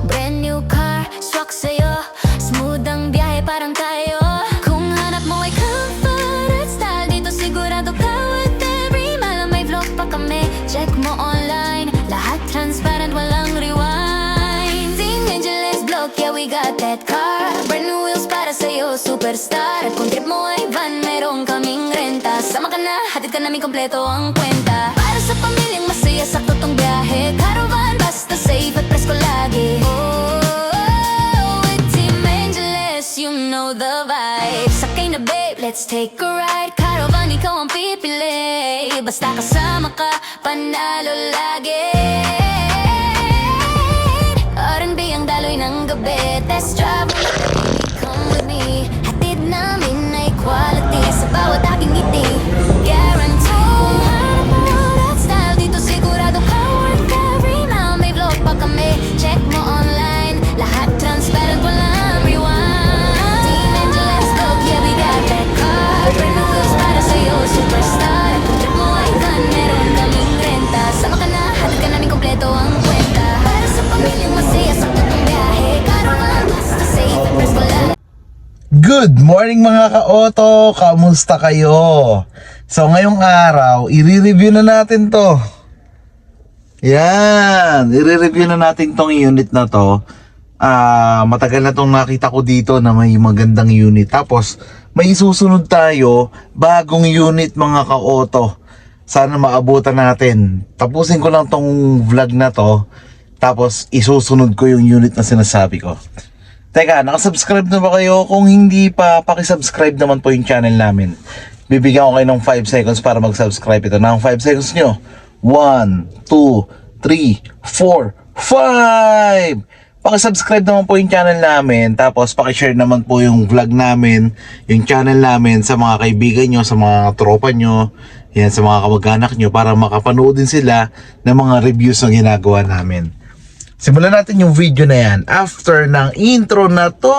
Brand new car, swak sa'yo. Smooth ang biyahe parang tayo. Kung hanap mo ay comfort at style, dito sigurado ka with every mile. May vlog pa kami, check mo online. Lahat transparent, walang rewind. Team Angeles Vlog, yeah we got that car. Brand new wheels para sa'yo, superstar. At kung trip mo ay van, meron kaming renta. Sama ka na, hatid ka namin kompleto ang kwenta. Para sa pamilyang masaya, sakto tong biyahe. Caravan, basta safe at presko lagi. With Team Angeles, you know the vibe. Sakay na babe, let's take a ride. Caravan, ikaw ang pipili. Basta kasama ka, panalo lagi. R&B ang daloy ng gabi. Test drive, come with me. Hatid namin ay quality sa bawat aking ngiti. Guarantee, hanap mo that style, dito sigurado ka worth every mile. May vlog pa kami, check mo online. Lahat transparent, walang rewind. Team Angeles Vlog, yeah we got that car. Brand new wheels para sa'yo, superstar. Kung trip mo ay van, meron kaming renta. Sama ka na, hatid ka namin kompleto ang kwenta. Para sa pamilyang masaya, sakto tong biyahe. Caravan, basta safe at presko lagi. Good morning mga ka-auto! Kamusta kayo? So ngayong araw, i-review na natin to. Yan, i-review na natin tong unit na to. Matagal na tong nakita ko dito na may magandang unit. Tapos may isusunod tayo, bagong unit mga ka-auto. Sana maabutan natin. Tapusin ko lang tong vlog na to. Tapos isusunod ko yung unit na sinasabi ko. Teka, nakasubscribe na ba kayo? Kung hindi pa, pakisubscribe naman po yung channel namin. Bibigyan ko kayo ng 5 seconds para mag-subscribe. Ito na ang 5 seconds nyo. 1, 2, 3, 4, 5! Pakisubscribe naman po yung channel namin. Tapos pakishare naman po yung vlog namin, yung channel namin sa mga kaibigan nyo, sa mga tropa nyo, yan, sa mga kamag-anak nyo para makapanood din sila ng mga reviews na ginagawa namin. Simulan natin yung video na yan after ng intro na to.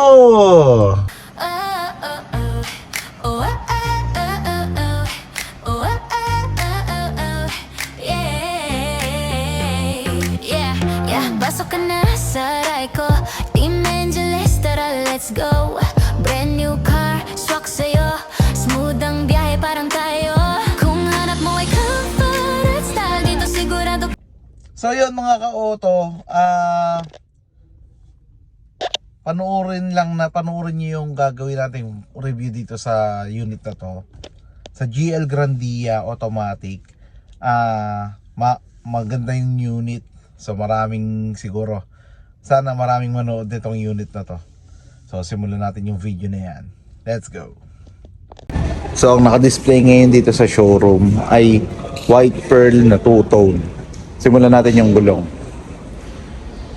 Pasok ka na sa ride ko. Team Angeles, tara let's go. Brand new car, swak sa'yo. Smooth ang biyahe parang tayo. Kung hanap mo ay comfort at style, dito sigurado. So yun mga ka-auto, panoorin nyo yung gagawin nating review dito sa unit na to. Sa GL Grandia Automatic. Maganda yung unit. So maraming siguro, sana maraming manood nitong unit na to. So simulan natin yung video na yan. Let's go. So ang naka-display ngayon dito sa showroom ay white pearl na two-tone. Simulan natin yung gulong.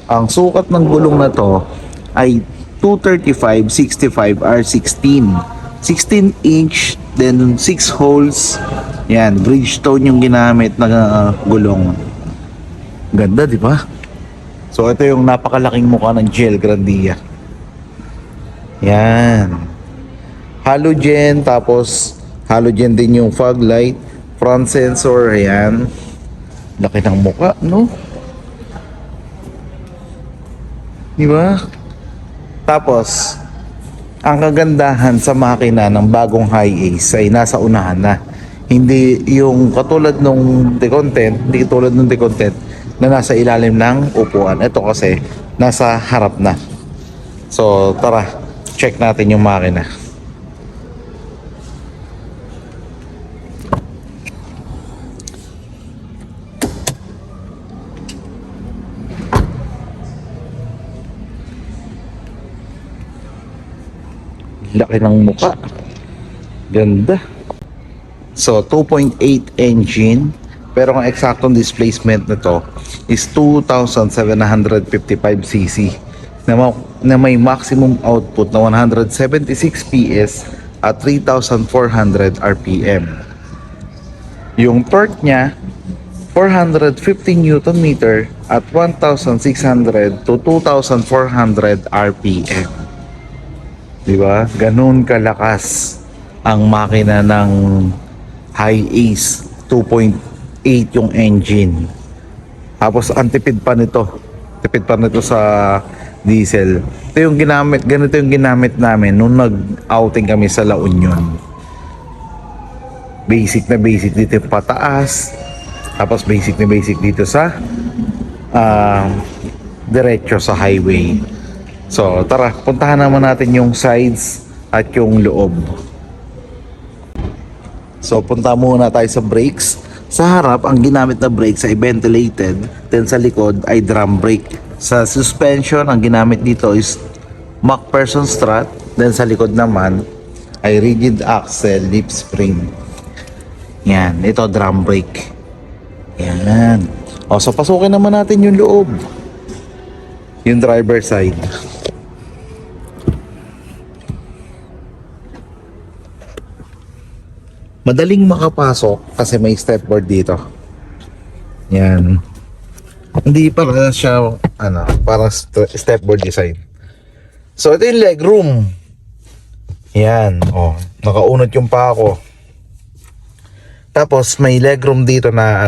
Ang sukat ng gulong na to ay 235/65 R16. 16 inch, then 6 holes. Yan, Bridgestone yung ginamit na gulong. Ganda, di ba? So ito yung napakalaking mukha ng GL Grandia. Yan. Halogen, tapos halogen din yung fog light, front sensor, ayan. Laki ng mukha, no? Di ba? Tapos, ang kagandahan sa makina ng bagong high ace ay nasa unahan na. Hindi yung katulad nung decontent, hindi katulad nung decontent na nasa ilalim ng upuan. Ito kasi nasa harap na. So, tara, check natin yung makina. Laki ng mukha. Ganda. So 2.8 engine, pero ang eksaktong displacement nito is 2,755cc na may maximum output na 176 PS at 3,400 RPM. Yung torque niya 450 Newton meter at 1,600 to 2,400 RPM. Diba? Ganun kalakas ang makina ng High Ace 2.8 yung engine. Tapos ang tipid pa nito, Tipid pa nito sa diesel. Ganito yung ginamit namin nung nag-outing kami sa La Union. Basic na basic dito yung pataas. Tapos basic na basic dito sa diretso sa highway. So tara, puntahan naman natin yung sides at yung loob. So punta muna tayo sa brakes. Sa harap, ang ginamit na brakes ay ventilated, then sa likod ay drum brake. Sa suspension, ang ginamit dito is MacPherson strut, then sa likod naman ay rigid axle lip spring. Yan, ito drum brake. Yan. O, so pasukin naman natin yung loob. Yung driver side. Madaling makapasok kasi may stepboard dito. Yan. Hindi para siya parang stepboard design. So ito yung legroom. Yan, oh, nakaunot yung pako. Tapos may legroom dito na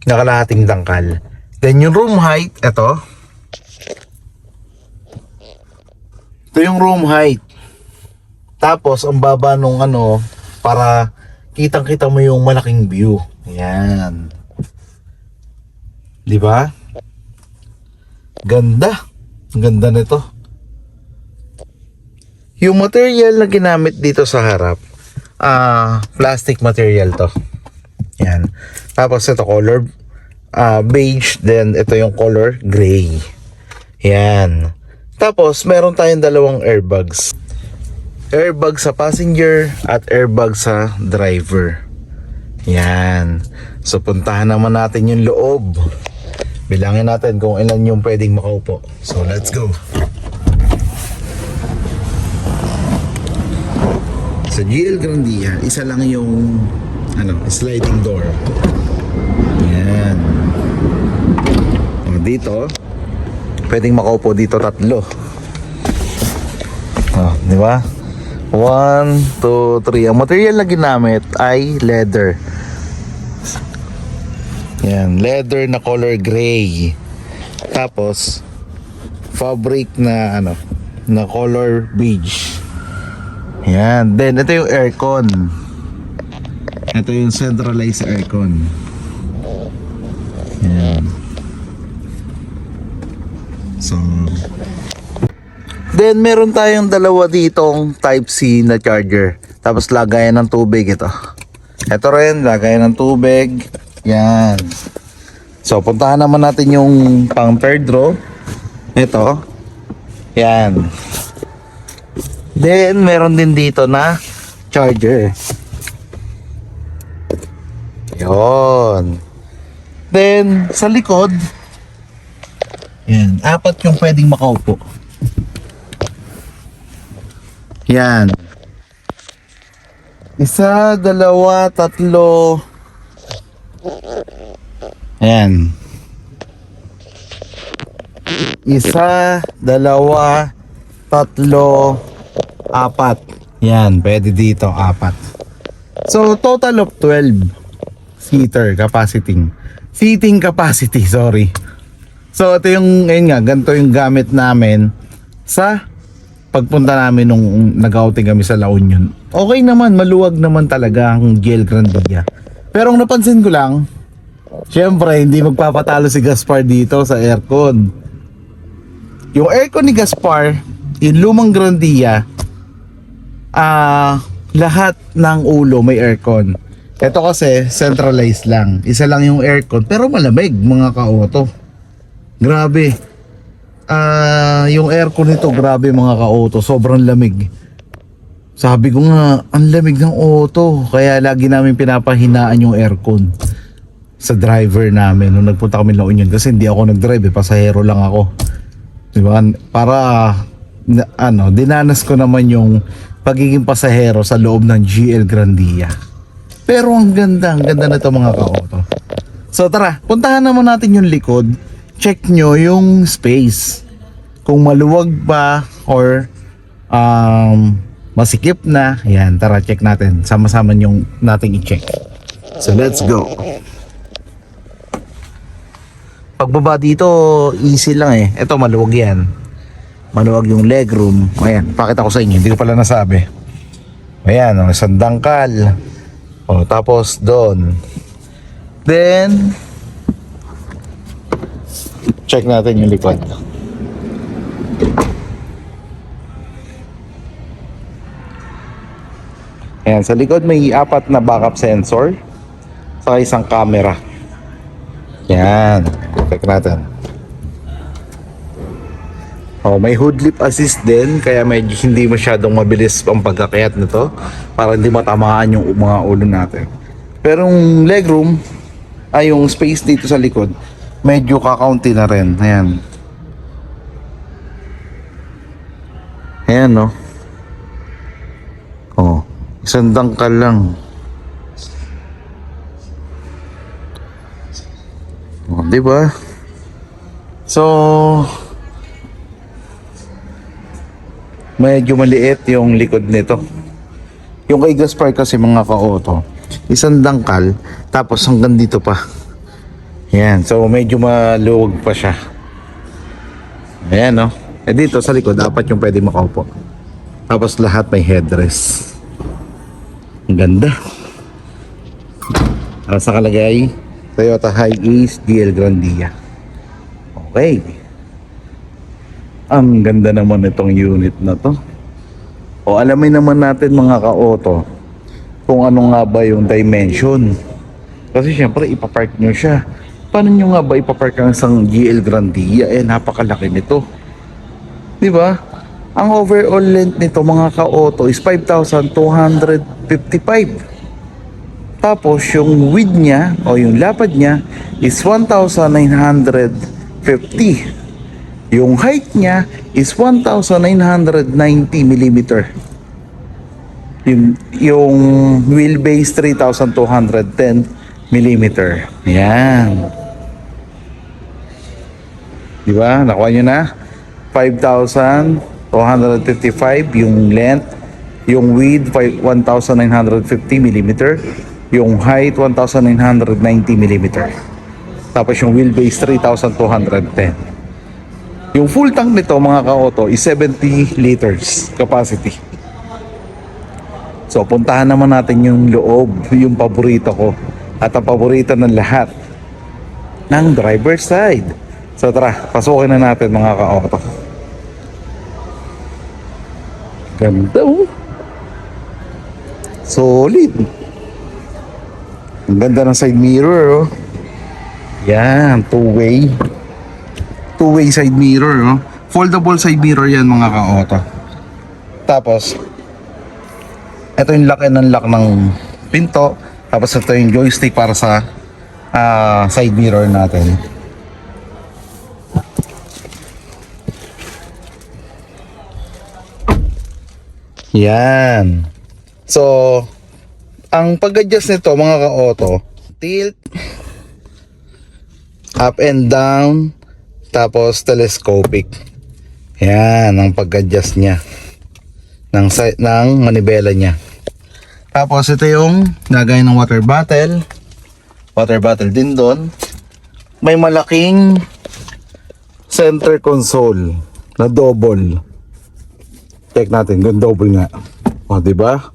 nakalahating dangkal. Then yung room height, ito. Ito yung room height. Tapos ang baba nung para kitang-kita mo yung malaking view. Yan. 'Di ba? Ganda. Ganda nito. Yung material na ginamit dito sa harap, plastic material to. Yan. Tapos ito color beige, then ito yung color gray. Yan. Tapos meron tayong dalawang airbags. Airbag sa passenger at airbag sa driver. Yan. So puntahan naman natin yung loob. Bilangin natin kung ilan yung pwedeng makaupo. So let's go. Sa GL Grandia, isa lang yung sliding door. Yan. O, dito pwedeng makaupo dito 3. Di ba? 1, 2, 3. Ang material na ginamit ay leather. Yan, leather na color gray. Tapos fabric na na color beige. Yan, then ito yung aircon. Ito yung centralized aircon. Yan. So then meron tayong dalawa ditong type C na charger. Tapos lagayan ng tubig ito. Ito rin, lagayan ng tubig. Yan. So puntahan naman natin yung pang third row. Ito. Yan. Then meron din dito na charger. Yon. Then sa likod, yan, 4 yung pwedeng makaupo. Yan. 1, 2, 3. Ayan. 1, 2, 3, 4. Yan, pwede dito 4. So total of 12 seating capacity, sorry. So ito yung, ngayon nga, ganito yung gamit namin sa pagpunta namin nung nag-outing kami sa La Union. Okay naman, maluwag naman talaga ang GL Grandia. Pero ang napansin ko lang, syempre hindi magpapatalo si Gaspar dito sa aircon. Yung aircon ni Gaspar, yung lumang Grandia, lahat ng ulo may aircon. Ito kasi centralized lang. Isa lang yung aircon pero malamig mga ka-auto. Grabe. Yung aircon nito, grabe mga ka-auto, sobrang lamig. Sabi ko nga, ang lamig ng auto. Kaya lagi namin pinapahinaan yung aircon sa driver namin nung nagpunta kami La Union. Kasi hindi ako nag-drive, pasahero lang ako. Diba? Para dinanas ko naman yung pagiging pasahero sa loob ng GL Grandia. Pero ang ganda na ito mga ka-auto. So tara, puntahan naman natin yung likod. Check nyo yung space. Kung maluwag ba or masikip na. Ayan, tara check natin. Sama-sama yung nating i-check. So let's go. Pagbaba dito, easy lang eh. Ito maluwag yan. Maluwag yung legroom. Ayan, pakita ko sa inyo. Hindi ko pala nasabi. Ayan, isang dangkal. O, tapos doon. Then, check natin yung likod. Ayan, sa likod may 4 na backup sensor saka isang camera. Yan, check natin. Oh, may hood lip assist din kaya medyo hindi masyadong mabilis ang pagkakayat nito para hindi matamaan yung mga ulo natin. Pero yung legroom ay yung space dito sa likod medyo kakaunti na rin. Ayan. Ayan, no. Oh, isang dangkal lang. Oh, di ba? So, medyo maliit yung likod nito. Yung kay Gaspar kasi mga ka-auto, isang dangkal, tapos hanggang dito pa. Yan, so medyo maluwag pa siya. Ayan, no? Eh dito sa likod, 4 yung pwede makaupo. Tapos lahat may headrest. Ang ganda. Sa kalagay, Toyota Hiace DL Grandia. Okay. Ang ganda naman itong unit na to. O alamin naman natin mga ka-auto kung ano nga ba yung dimension. Kasi syempre ipapark nyo siya. Paano nyo nga ba ipapark ang isang GL Grandia? Eh napakalaki nito. Diba? Ang overall length nito mga ka-auto is 5,255. Tapos yung width niya o yung lapad niya is 1,950. Yung height niya is 1,990 mm. Yung wheelbase 3,210 mm. Yan. Di ba? Nakuha nyo na? 5,255 yung length. Yung width 1,950 mm. Yung height 1,990 mm. Tapos yung wheelbase 3,210. Yung full tank nito mga ka-auto is 70 liters capacity. So puntahan naman natin yung loob, yung paborito ko at ang paborito ng lahat ng driver side. So tara, pasukin na natin mga ka-auto. Ganda oh. Solid. Ang ganda ng side mirror oh. Yan, two-way side mirror oh. Foldable side mirror yan mga ka-auto. Tapos ito yung lock and unlock ng pinto. Tapos ito yung joystick para sa side mirror natin. Yan. So ang pag-adjust nito mga ka-auto, tilt, up and down, tapos telescopic. Yan ang pag-adjust niya ng manibela niya. Tapos ito yung lagay ng water bottle din doon. May malaking center console na double. Check natin kung double nga. O, di ba?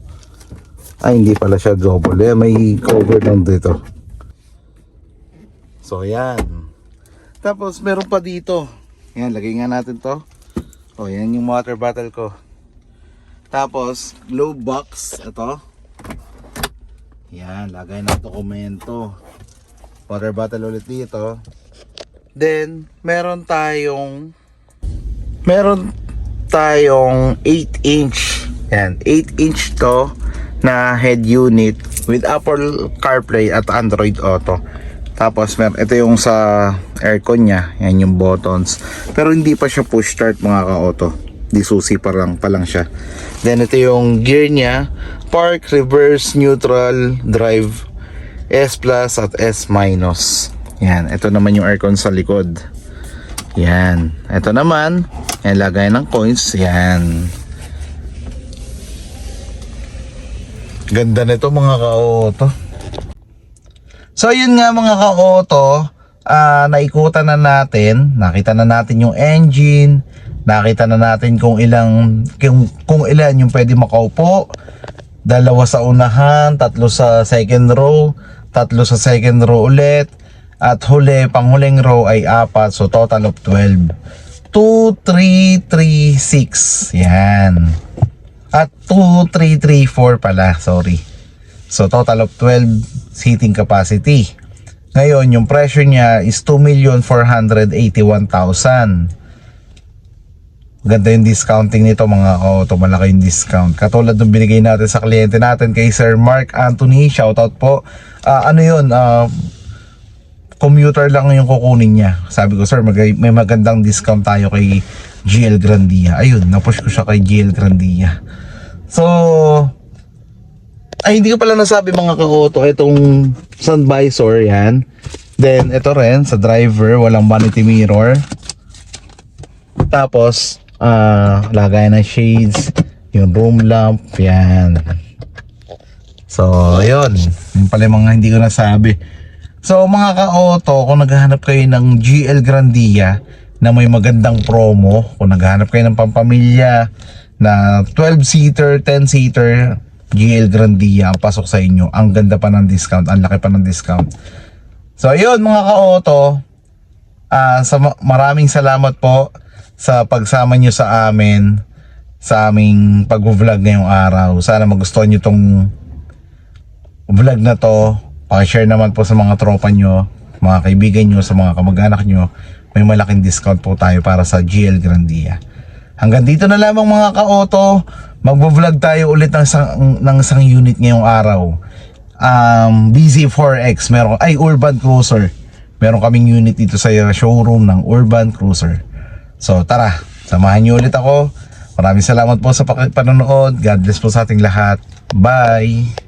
Ay, hindi pala siya double. Eh, may cover lang dito. So, yan. Tapos, meron pa dito. Yan, lagay nga natin to. O, yan yung water bottle ko. Tapos, glove box. Ito. Yan, lagay ng dokumento. Water bottle ulit dito. Then, meron tayong 8-inch. Yan, 8-inch to na head unit with Apple CarPlay at Android Auto. Tapos ito yung sa aircon niya, yan yung buttons. Pero hindi pa siya push start mga ka-auto. Di susi pa lang siya. Then ito yung gear niya, park, reverse, neutral, drive, S+ at S-. Yan, ito naman yung aircon sa likod. Yan, ito naman, yan lagay ng coins, yan. Ganda nito mga ka-auto. So yun nga mga ka-auto, naikutan na natin, nakita na natin yung engine, nakita na natin kung ilan yung pwede makaupo. 2 sa unahan, 3 sa second row, 3 sa second row ulit, at panghuling row ay 4, so total of 12. 2, 3, 3, 6. Yan. At 2, 3, 3, 4 pala, sorry. So total of 12 seating capacity. Ngayon, yung pressure niya is 2,481,000. Ganda yung discounting nito mga ka-auto, malaki yung discount. Katulad ng binigay natin sa kliyente natin kay Sir Mark Anthony, shoutout po. Commuter lang yung kukunin niya. Sabi ko, sir, may magandang discount tayo kay GL Grandia. Ayun, napush ko siya kay GL Grandia. So, hindi ko pala nasabi mga ka-auto, itong sun visor yan. Then, ito rin, sa driver, walang vanity mirror. Tapos, lagay ng shades, yung room lamp, yan. So, yun. Yung pala yung mga hindi ko nasabi. So, mga ka-auto, kung naghahanap kayo ng GL Grandia na may magandang promo, kung naghahanap kayo ng pampamilya na 12-seater, 10-seater, GL Grandia ang pasok sa inyo. Ang ganda pa ng discount, ang laki pa ng discount. So, yun mga ka-auto, maraming salamat po sa pagsama nyo sa amin sa aming pag-vlog ngayong araw. Sana magustuhan nyo tong vlog na to. Pakishare naman po sa mga tropa nyo, mga kaibigan nyo, sa mga kamag-anak nyo. May malaking discount po tayo para sa GL Grandia. Hanggang dito na lamang mga ka-auto. Mag-vlog tayo ulit ng isang unit ngayong araw. BZ4X, Urban Cruiser. Meron kaming unit dito sa showroom ng Urban Cruiser. So tara, samahan niyo ulit ako. Maraming salamat po sa panonood. God bless po sa ating lahat. Bye!